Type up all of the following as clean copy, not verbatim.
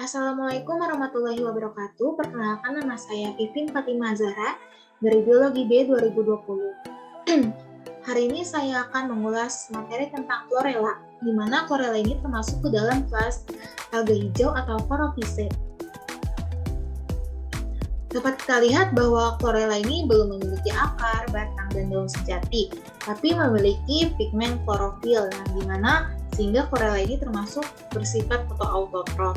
Assalamualaikum warahmatullahi wabarakatuh. Perkenalkan, nama saya Pipin Fatimah Zahra dari Biologi B 2020. Hari ini saya akan mengulas materi tentang chlorella, di mana chlorella ini termasuk ke dalam kelas alga hijau atau Corophyceae. Dapat kita lihat bahwa chlorella ini belum memiliki akar, batang, dan daun sejati, tapi memiliki pigmen klorofil, di mana sehingga chlorella ini termasuk bersifat fotoautotrof.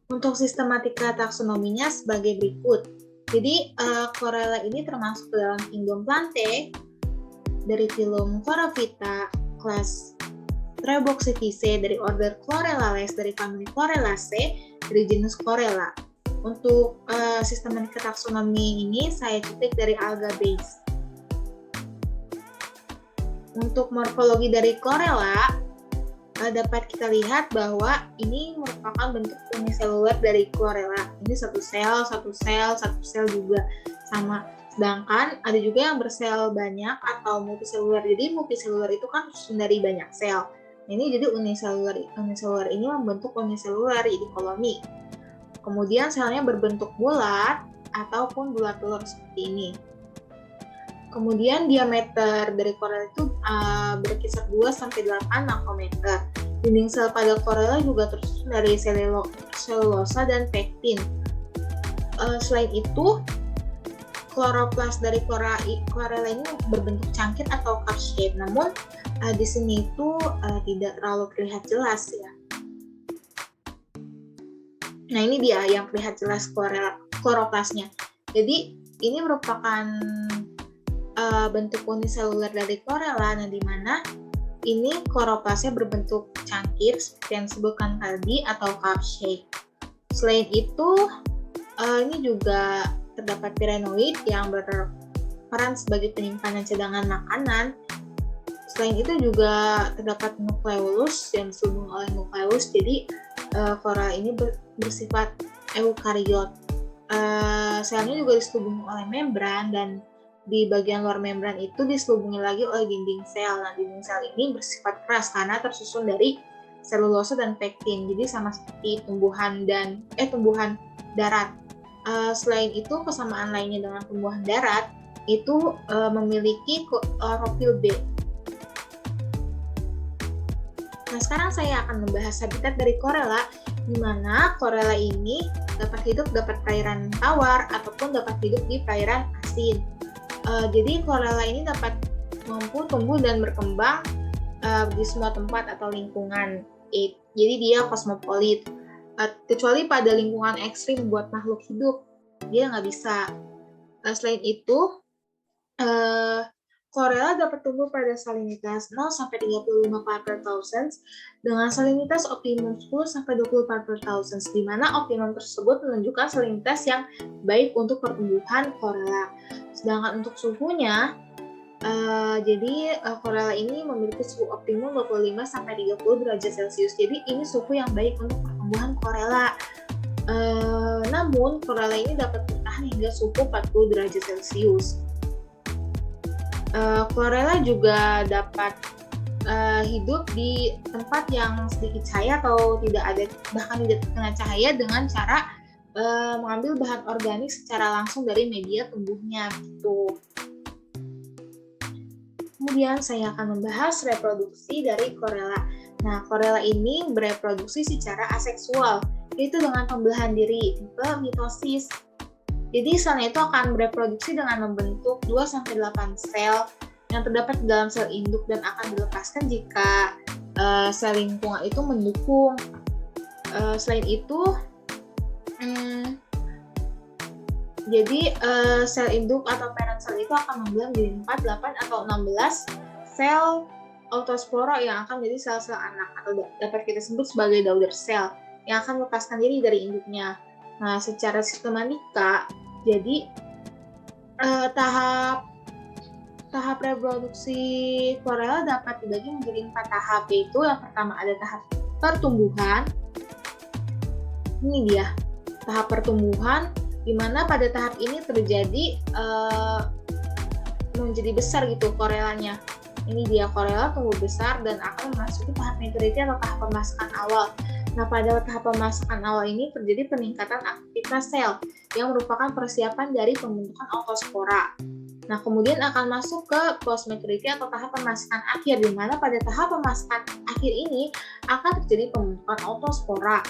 Untuk sistematika taksonominya sebagai berikut. Jadi, chlorella ini termasuk ke dalam kingdom Plantae dari filum Chlorophyta, kelas Treboxyphiceae dari order Chlorellales dari famili Chlorellacea dari genus Chlorella. Untuk sistematika taksonomi ini saya cutik dari alga base. Untuk morfologi dari chlorella dapat kita lihat bahwa ini merupakan bentuk uniseluler dari chlorella. Ini satu sel juga sama. Sedangkan ada juga yang bersel banyak atau multiseluler. Jadi multiseluler itu kan tersusun dari banyak sel. Ini jadi uniseluler. Uniseluler ini membentuk uniseluler jadi koloni. Kemudian selnya berbentuk bulat ataupun bulat telur seperti ini. Kemudian diameter dari chlorella itu berkisar 2-8 nanometer. Dinding sel pada chlorella juga tersusun dari selulosa dan pektin. Selain itu, kloroplas dari chlorella ini berbentuk cangkir atau cup shape. Namun di sini itu tidak terlalu terlihat jelas ya. Nah, ini dia yang terlihat jelas kloroplasnya. Jadi ini merupakan bentuk uniseluler dari chlorella, di mana ini kloroplasnya berbentuk cangkir seperti yang disebutkan tadi atau cup shape. Selain itu, ini juga terdapat pirenoid yang berperan sebagai penyimpanan cadangan makanan. Selain itu juga terdapat nukleolus yang disambung oleh nukleus. Jadi chlorella ini bersifat eukariot. Selnya juga diselubungi oleh membran, dan di bagian luar membran itu diselubungi lagi oleh dinding sel. Nah, dinding sel ini bersifat keras karena tersusun dari selulosa dan pektin. Jadi sama seperti tumbuhan darat. Selain itu, kesamaan lainnya dengan tumbuhan darat itu memiliki klorofil B. Nah, sekarang saya akan membahas habitat dari chlorella, di mana chlorella ini dapat hidup di perairan tawar ataupun dapat hidup di perairan asin. Jadi chlorella ini dapat mampu tumbuh dan berkembang di semua tempat atau lingkungan. Jadi dia kosmopolit. Kecuali pada lingkungan ekstrim buat makhluk hidup, dia nggak bisa. Selain itu, chlorella dapat tumbuh pada salinitas 0-35 part per thousand dengan salinitas optimum 10-20 part per thousand, di mana optimum tersebut menunjukkan salinitas yang baik untuk pertumbuhan chlorella. Sedangkan untuk suhunya, jadi chlorella ini memiliki suhu optimum 25-30 derajat Celcius. Jadi ini suhu yang baik untuk pertumbuhan chlorella. Namun chlorella ini dapat bertahan hingga suhu 40 derajat Celcius. Chlorella juga dapat hidup di tempat yang sedikit cahaya atau bahkan tidak terkena cahaya dengan cara mengambil bahan organik secara langsung dari media tumbuhnya gitu. Kemudian saya akan membahas reproduksi dari chlorella. Nah, chlorella ini bereproduksi secara aseksual, yaitu dengan pembelahan diri, tipe mitosis. Jadi selnya itu akan bereproduksi dengan membentuk 2-8 sel yang terdapat di dalam sel induk dan akan dilepaskan jika sel lingkungan itu mendukung. Selain itu, jadi sel induk atau parent sel itu akan membelah menjadi 4, 8, atau 16 sel autospora yang akan menjadi sel-sel anak atau dapat kita sebut sebagai daughter cell yang akan melepaskan diri dari induknya. Nah, secara sistematika, jadi tahap reproduksi chlorella dapat dibagi menjadi 4 tahap, yaitu yang pertama ada tahap pertumbuhan. Ini dia tahap pertumbuhan, di mana pada tahap ini terjadi menjadi besar gitu chlorellanya. Ini dia korela tumbuh besar dan akan memasuki tahap maturity atau tahap pemasakan awal. Nah, pada tahap pemasakan awal ini terjadi peningkatan aktivitas sel yang merupakan persiapan dari pembentukan autospora. Nah, kemudian akan masuk ke post maturity atau tahap pemasakan akhir, di mana pada tahap pemasakan akhir ini akan terjadi pembentukan autospora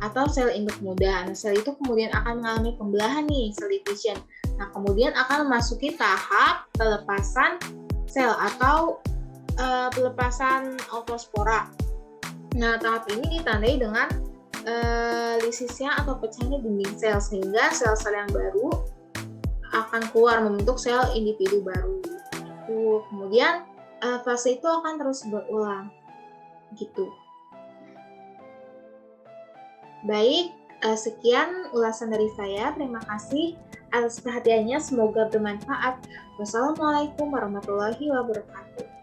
atau sel induk muda. Nah, sel itu kemudian akan mengalami pembelahan nih, cell division. Nah, kemudian akan memasuki tahap pelepasan sel atau pelepasan autospora. Nah, tahap ini ditandai dengan lisisnya atau pecahnya dinding sel, sehingga sel-sel yang baru akan keluar membentuk sel individu baru. Kemudian fase itu akan terus berulang, gitu. Baik, sekian ulasan dari saya. Terima kasih atas perhatiannya. Semoga bermanfaat. Wassalamualaikum warahmatullahi wabarakatuh.